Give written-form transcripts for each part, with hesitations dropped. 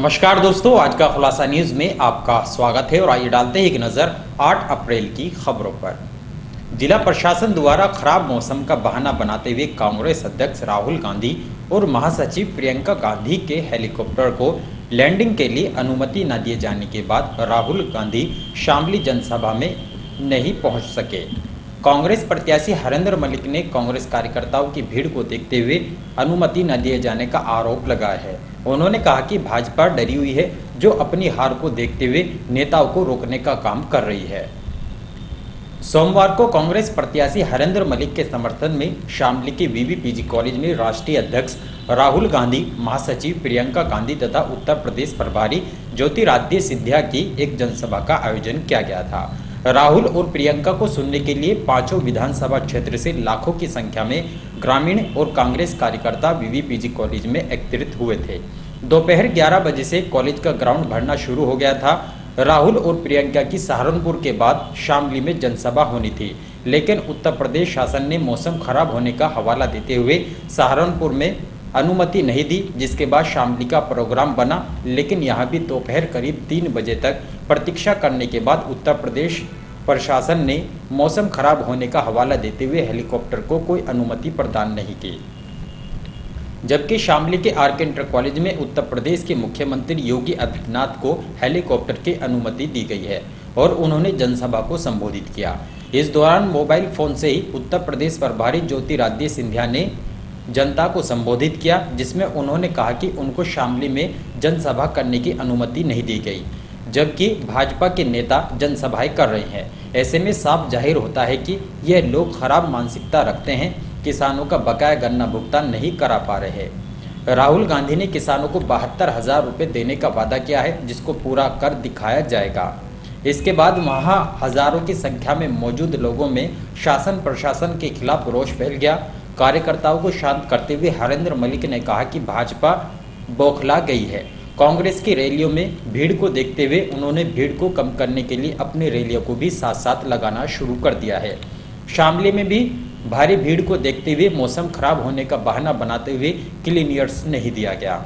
नमस्कार दोस्तों, आज का खुलासा न्यूज में आपका स्वागत है और आइए डालते हैं एक नजर 8 अप्रैल की खबरों पर। जिला प्रशासन द्वारा खराब मौसम का बहाना बनाते हुए कांग्रेस अध्यक्ष राहुल गांधी और महासचिव प्रियंका गांधी के हेलीकॉप्टर को लैंडिंग के लिए अनुमति न दिए जाने के बाद राहुल गांधी शामली जनसभा में नहीं पहुंच सके। कांग्रेस प्रत्याशी हरेंद्र मलिक ने कांग्रेस कार्यकर्ताओं की भीड़ को देखते हुए अनुमति न दिए जाने का आरोप लगाया है। उन्होंने कहा कि भाजपा डरी हुई है, जो अपनी हार को देखते हुए नेताओं को रोकने का काम कर रही है। सोमवार को कांग्रेस प्रत्याशी हरेंद्र मलिक के समर्थन में शामली के वीवीपीजी कॉलेज में राष्ट्रीय अध्यक्ष राहुल गांधी, महासचिव प्रियंका गांधी तथा उत्तर प्रदेश प्रभारी ज्योतिरादित्य सिंधिया की एक जनसभा का आयोजन किया गया था। राहुल और प्रियंका को सुनने के लिए पांचों विधानसभा क्षेत्र से लाखों की संख्या में ग्रामीण और कांग्रेस कार्यकर्ता वीवीपीजी कॉलेज में एकत्रित हुए थे। दोपहर 11 बजे से कॉलेज का ग्राउंड भरना शुरू हो गया था। राहुल और प्रियंका की सहारनपुर के बाद शामली में जनसभा होनी थी, लेकिन उत्तर प्रदेश शासन ने मौसम खराब होने का हवाला देते हुए सहारनपुर में अनुमति नहीं दी, जिसके बाद शामली का प्रोग्राम बना। लेकिन यहां भी दोपहर करीब 3 बजे तक प्रतीक्षा करने के बाद उत्तर प्रदेश प्रशासन ने मौसम खराब होने का हवाला देते हुए हेलीकॉप्टर को कोई अनुमति प्रदान नहीं की। जबकि शामली के आरके इंटर कॉलेज में उत्तर प्रदेश के मुख्यमंत्री योगी आदित्यनाथ को हेलीकॉप्टर की अनुमति दी गई है और उन्होंने जनसभा को संबोधित किया। इस दौरान मोबाइल फोन से ही उत्तर प्रदेश प्रभारी ज्योतिरादित्य सिंधिया ने जनता को संबोधित किया, जिसमें उन्होंने कहा कि उनको शामली में जनसभा करने की अनुमति नहीं दी गई, जबकि भाजपा के नेता जनसभाएं कर रहे हैं। ऐसे में साफ जाहिर होता है कि यह लोग खराब मानसिकता रखते हैं, किसानों का बकाया गन्ना भुगतान नहीं करा पा रहे हैं। राहुल गांधी ने किसानों को 72,000 रुपये देने का वादा किया है, जिसको पूरा कर दिखाया जाएगा। इसके बाद वहां हजारों की संख्या में मौजूद लोगों में शासन प्रशासन के खिलाफ रोष फैल गया। कार्यकर्ताओं को शांत करते हुए हरेंद्र मलिक ने कहा कि भाजपा बौखला गई है। कांग्रेस की रैलियों में भीड़ को देखते हुए उन्होंने भीड़ को कम करने के लिए अपनी रैलियों को भी साथ साथ लगाना शुरू कर दिया है। शामली में भी भारी भीड़ को देखते हुए मौसम खराब होने का बहाना बनाते हुए क्लियरेंस नहीं दिया गया।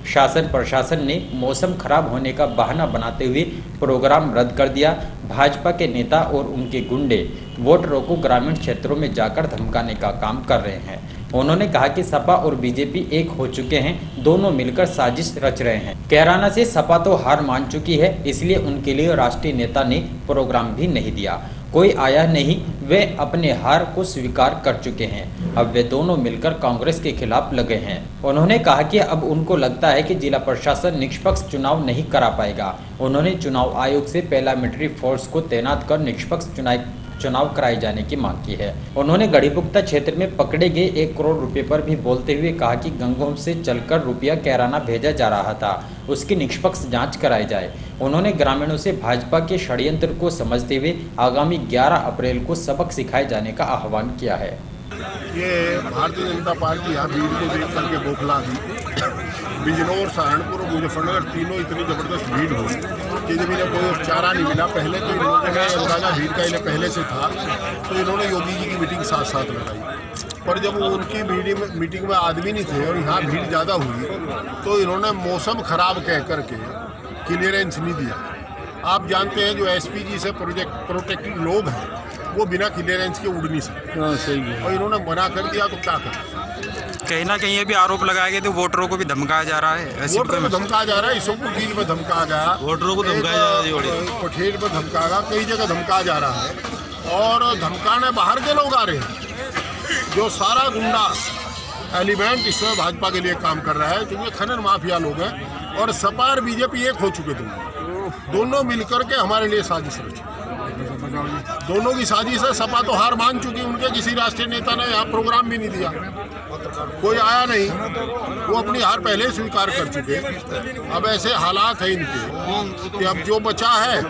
शासन प्रशासन ने मौसम खराब होने का बहाना बनाते हुए प्रोग्राम रद्द कर दिया। भाजपा के नेता और उनके गुंडे वोटरों को ग्रामीण क्षेत्रों में जाकर धमकाने का काम कर रहे हैं। उन्होंने कहा कि सपा और बीजेपी एक हो चुके हैं, दोनों मिलकर साजिश रच रहे हैं। कैराना से सपा तो हार मान चुकी है, इसलिए उनके लिए राष्ट्रीय नेता ने प्रोग्राम भी नहीं दिया। कोई आया नहीं, वे अपने हार को स्वीकार कर चुके हैं। अब वे दोनों मिलकर कांग्रेस के खिलाफ लगे हैं। उन्होंने कहा कि अब उनको लगता है कि जिला प्रशासन निष्पक्ष चुनाव नहीं करा पाएगा। उन्होंने चुनाव आयोग से पैरामिलिट्री फोर्स को तैनात कर निष्पक्ष चुनाव कराए जाने की मांग की है। उन्होंने गढ़ीपुख्ता क्षेत्र में पकड़े गए 1 करोड़ रुपए पर भी बोलते हुए कहा कि गंगोम से चलकर रुपया कैराना भेजा जा रहा था, उसकी निष्पक्ष जांच कराई जाए। उन्होंने ग्रामीणों से भाजपा के षड्यंत्र को समझते हुए आगामी 11 अप्रैल को सबक सिखाए जाने का आह्वान किया है। ये भारतीय जनता पार्टी यहाँ भीड़ को देख करके बौखला थी। बिजनौर, सहारनपुर और मुजफ्फरनगर तीनों इतनी जबरदस्त भीड़ हुई कि जब इन्हें कोई चारा नहीं मिला। पहले तो इन्होंने अंदाजा भीड़ का इन्हें पहले से था, तो इन्होंने योगी जी की मीटिंग साथ साथ लगाई। पर जब उनकी मीटिंग में आदमी नहीं थे और यहाँ भीड़ ज़्यादा हुई, तो इन्होंने मौसम खराब कह करके क्लियरेंस नहीं दिया। आप जानते हैं जो एसपीजी से प्रोटेक्टेड लोग हैं वो बिना क्लियरेंस के उड़ नहीं सकते। सही है। और इन्होंने मना कर दिया तो क्या करें। कहीं ना कहीं ये भी आरोप लगाया गया, तो वोटरों को भी धमकाया जा रहा है। वोटरों को धमकाया जा रहा है, ईसोपुर झील में धमकाया गया, वोटरों को धमकाया जा रहा है, पठेर में धमकाया, कई जगह धमकाया जा रहा है। और धमकाने बाहर के लोग आ रहे हैं। जो सारा गुंडा एलिमेंट इसमें भाजपा के लिए काम कर रहा है, क्योंकि खनन माफिया लोग हैं और सपा और बीजेपी एक हो चुके दोनों मिलकर के हमारे लिए साजिश रची। दोनों की साजिश है। सपा तो हार मान चुकी, उनके किसी राष्ट्रीय नेता ने यहाँ प्रोग्राम भी नहीं दिया, कोई आया नहीं, वो अपनी हार पहले ही स्वीकार कर चुके। अब ऐसे हालात हैं इनके कि अब जो बचा है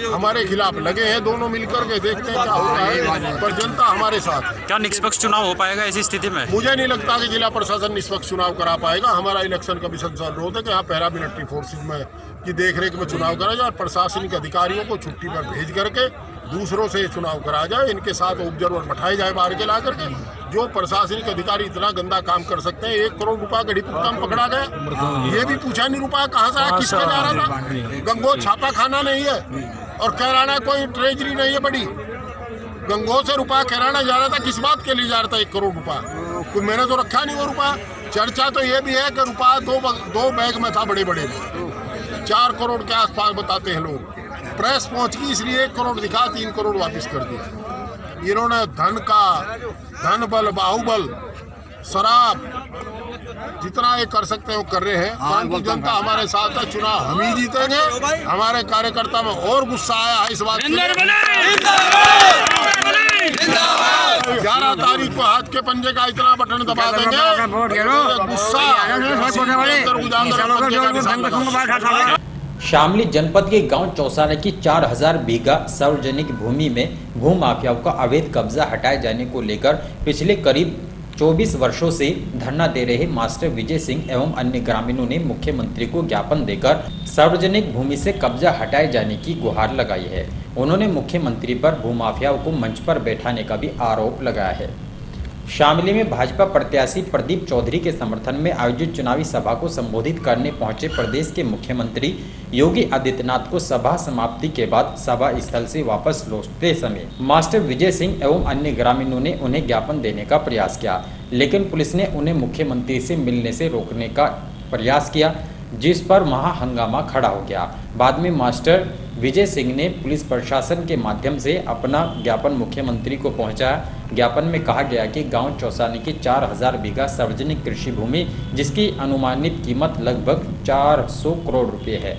हमारे खिलाफ लगे हैं, दोनों मिलकर के देखते हैं क्या होता है। पर जनता हमारे साथ है। क्या निष्पक्ष चुनाव हो पाएगा ऐसी स्थिति में? मुझे नहीं लगता कि जिला प्रशासन निष्पक्ष चुनाव करा पाएगा। हमारा इलेक्शन कमीशन से अनुरोध है कि यहाँ पैरामिलिट्री फोर्सेज में की देखरेख में चुनाव करा जाए और प्रशासनिक अधिकारियों को छुट्टी पर भेज करके दूसरों से चुनाव करा जाए। इनके साथ ऑब्जर्वर बैठाए जाए बाहर के ला करके। जो प्रशासनिक अधिकारी इतना गंदा काम कर सकते हैं। 1 करोड़ रुपया गरीब काम पकड़ा गया, ये भी पूछा नहीं रुपया कहाँ से आया, किसका जा रहा था। गंगोह छापा खाना नहीं है और कैराना कोई ट्रेजरी नहीं है बड़ी। गंगोह से रुपया कैराना जा रहा था, किस बात के लिए जा रहा था 1 करोड़ रुपया? कोई मैंने तो रखा नहीं वो रुपया। चर्चा तो ये भी है कि रुपया दो बैग में था, बड़े बड़े में 4 करोड़ के आसपास बताते हैं लोग। प्रेस पहुंच गई इसलिए 1 करोड़ दिखा, 3 करोड़ वापस कर दिया। इन्होंने धन बल, बाहुबल, शराब जितना ये कर सकते हैं वो कर रहे हैं। परंतु जनता हमारे साथ है, चुनाव हम ही जीतेंगे। हमारे कार्यकर्ता में और गुस्सा आया है इस बात के। 11 तारीख को हाथ के पंजे का इतना बटन दबा देंगे, गुस्सा शामली जनपद के गांव चौसाना की 4000 बीघा सार्वजनिक भूमि में भूमाफियाओं का अवैध कब्जा हटाए जाने को लेकर पिछले करीब 24 वर्षों से धरना दे रहे मास्टर विजय सिंह एवं अन्य ग्रामीणों ने मुख्यमंत्री को ज्ञापन देकर सार्वजनिक भूमि से कब्जा हटाए जाने की गुहार लगाई है। उन्होंने मुख्यमंत्री पर भूमाफियाओं को मंच पर बैठाने का भी आरोप लगाया है। शामली में भाजपा प्रत्याशी प्रदीप चौधरी के समर्थन में आयोजित चुनावी सभा को संबोधित करने पहुंचे प्रदेश के मुख्यमंत्री योगी आदित्यनाथ को सभा समाप्ति के बाद सभा स्थल से वापस लौटते समय मास्टर विजय सिंह एवं अन्य ग्रामीणों ने उन्हें ज्ञापन देने का प्रयास किया, लेकिन पुलिस ने उन्हें मुख्यमंत्री से मिलने से रोकने का प्रयास किया, जिस पर वहां हंगामा खड़ा हो गया। बाद में मास्टर विजय सिंह ने पुलिस प्रशासन के माध्यम से अपना ज्ञापन मुख्यमंत्री को पहुंचाया। ज्ञापन में कहा गया कि गांव चौसानी की 4000 बीघा सार्वजनिक कृषि भूमि, जिसकी अनुमानित कीमत लगभग 400 करोड़ रुपए है,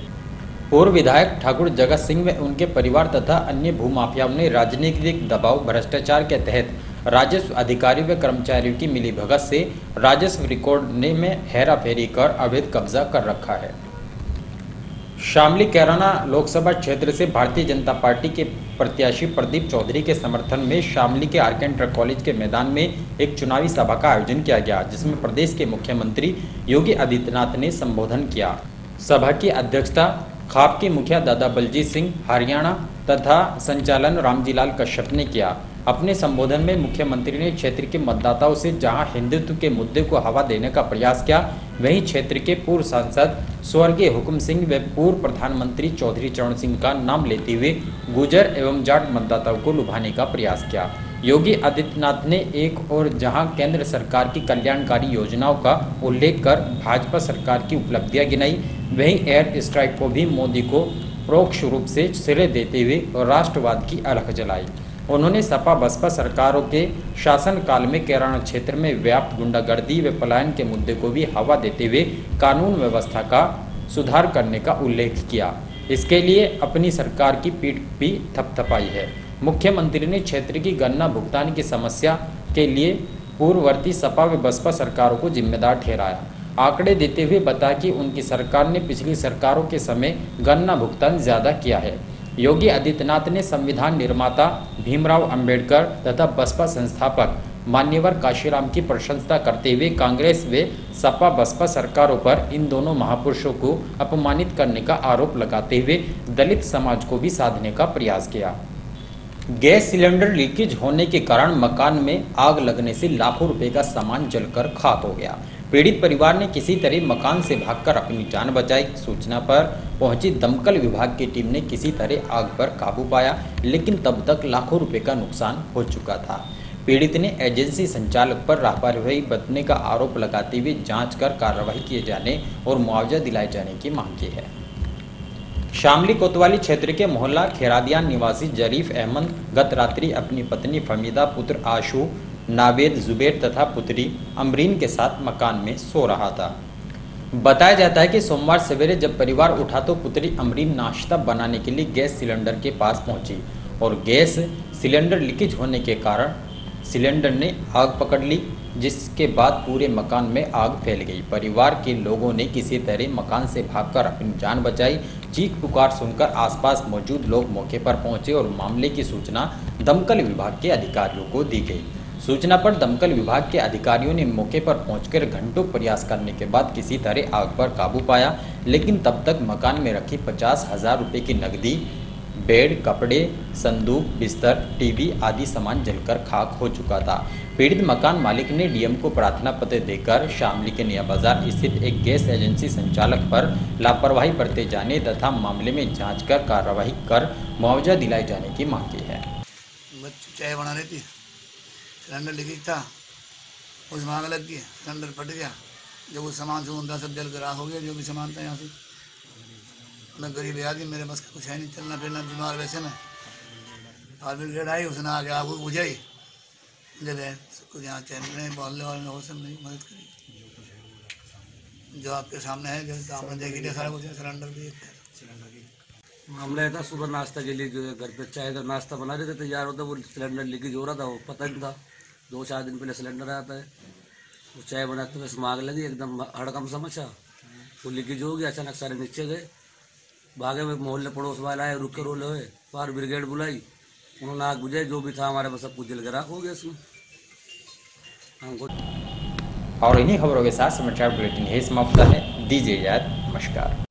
पूर्व विधायक ठाकुर जगत सिंह व उनके परिवार तथा अन्य भूमाफियाओं ने राजनीतिक दबाव, भ्रष्टाचार के तहत राजस्व अधिकारी व कर्मचारियों की मिलीभगत से राजस्व रिकॉर्ड में हेराफेरी कर अवैध कब्जा कर रखा है। शामली कैराना लोकसभा क्षेत्र से भारतीय जनता पार्टी के प्रत्याशी प्रदीप चौधरी के समर्थन में शामली के आर के इंटर कॉलेज के मैदान में एक चुनावी सभा का आयोजन किया गया, जिसमें प्रदेश के मुख्यमंत्री योगी आदित्यनाथ ने संबोधन किया। सभा की अध्यक्षता खाप के मुखिया दादा बलजीत सिंह हरियाणा तथा संचालन रामजीलाल कश्यप ने किया। अपने संबोधन में मुख्यमंत्री ने क्षेत्र के मतदाताओं से जहां हिंदुत्व के मुद्दे को हवा देने का प्रयास किया, वहीं क्षेत्र के पूर्व सांसद स्वर्गीय हुकुम सिंह व पूर्व प्रधानमंत्री चौधरी चरण सिंह का नाम लेते हुए गुर्जर एवं जाट मतदाताओं को लुभाने का प्रयास किया। योगी आदित्यनाथ ने एक और जहां केंद्र सरकार की कल्याणकारी योजनाओं का उल्लेख कर भाजपा सरकार की उपलब्धियां गिनाई, वहीं एयर स्ट्राइक को भी मोदी को परोक्ष रूप से श्रेय देते हुए राष्ट्रवाद की अलख जलाई। उन्होंने सपा बसपा सरकारों के शासनकाल में कैराना क्षेत्र में व्याप्त गुंडागर्दी व पलायन के मुद्दे को भी हवा देते हुए कानून व्यवस्था का सुधार करने का उल्लेख किया। इसके लिए अपनी सरकार की पीठ भी थपथपाई है। मुख्यमंत्री ने क्षेत्र की गन्ना भुगतान की समस्या के लिए पूर्ववर्ती सपा व बसपा सरकारों को जिम्मेदार ठहराया। आंकड़े देते हुए बताया कि उनकी सरकार ने पिछली सरकारों के समय गन्ना भुगतान ज्यादा किया है। योगी आदित्यनाथ ने संविधान निर्माता भीमराव अंबेडकर तथा बसपा संस्थापक मान्यवर काशीराम की प्रशंसा करते हुए कांग्रेस व सपा बसपा सरकारों पर इन दोनों महापुरुषों को अपमानित करने का आरोप लगाते हुए दलित समाज को भी साधने का प्रयास किया। गैस सिलेंडर लीकेज होने के कारण मकान में आग लगने से लाखों रुपए का सामान जलकर खाक हो गया। पीड़ित परिवार ने किसी तरह मकान से भागकर अपनी जान बचाई। सूचना पर पहुंची दमकल विभाग की टीम ने किसी तरह आग पर काबू पाया, लेकिन तब तक लाखों रुपए का नुकसान हो चुका था। पीड़ित ने एजेंसी संचालक पर लापरवाही बरतने का आरोप लगाते हुए जांच कर कार्रवाई किए जाने और मुआवजा दिलाए जाने की मांग की है। शामली कोतवाली क्षेत्र के मोहल्ला खेरादियान निवासी जरीफ अहमद गत रात्रि अपनी पत्नी फमीदा, पुत्र आशू, नावेद, जुबैर तथा पुत्री अमरीन के साथ मकान में सो रहा था। बताया जाता है कि सोमवार सवेरे जब परिवार उठा तो पुत्री अमरीन नाश्ता बनाने के लिए गैस सिलेंडर के पास पहुंची और गैस सिलेंडर लीकेज होने के कारण सिलेंडर ने आग पकड़ ली, जिसके बाद पूरे मकान में आग फैल गई। परिवार के लोगों ने किसी तरह मकान से भागकर अपनी जान बचाई। चीख पुकार सुनकर आसपास मौजूद लोग मौके पर पहुंचे और मामले की सूचना दमकल विभाग के अधिकारियों को दी गई। सूचना पर दमकल विभाग के अधिकारियों ने मौके पर पहुंचकर घंटों प्रयास करने के बाद किसी तरह आग पर काबू पाया, लेकिन तब तक मकान में रखी 50,000 रुपये की नकदी, बेड, कपड़े, संदूक, बिस्तर, टीवी आदि सामान जलकर खाक हो चुका था। पीड़ित मकान मालिक ने डीएम को प्रार्थना पत्र देकर शामली के नया बाजार स्थित एक गैस एजेंसी संचालक पर लापरवाही बरते जाने तथा मामले में जांच कर कार्रवाई कर मुआवजा दिलाए जाने की मांग की है। चाय बना रही थी, सिलेंडर लीकेज था, उसमें आग लग गई, सिलेंडर फट गया। जो कुछ सामान से ऊँधा सब जल कर राख हो गया, जो भी सामान था यहाँ से। मैं गरीब आदमी, मेरे बस का कुछ है नहीं, चलना फिरना, बीमार वैसे में। फायर ब्रिगेड आई, उसने आगे आग बुझाई, जब कुछ यहाँ चैन नहीं, मोहल्ले वाले ने और सब नहीं मदद करी। जो आपके सामने है, जैसे आपने देखी लिया सारा कुछ, सिलेंडर भी मामला था सुबह नाश्ता के लिए जो है घर पे चाय का नाश्ता बना रहे थे, तैयार होता वो सिलेंडर लीकेज हो रहा था, वो पता नहीं था। 2-4 दिन पहले सिलेंडर आता है, वो चाय बनाते हुए आग लगी, एकदम हड़कम समझा, वो लीकेज हो गया। अचानक सारे नीचे गए, भागे में मोहल्ले पड़ोस वाला आए, रुक कर रोले हुए, फायर ब्रिगेड बुलाई, उन्होंने आग बुझाई। जो भी था हमारे पास सब कुछ जल कर हो गया इसमें हमको। और इन्हीं खबरों के साथ समाचार बुलेटिन है समाप्त है। दीजिए इजाजत, नमस्कार।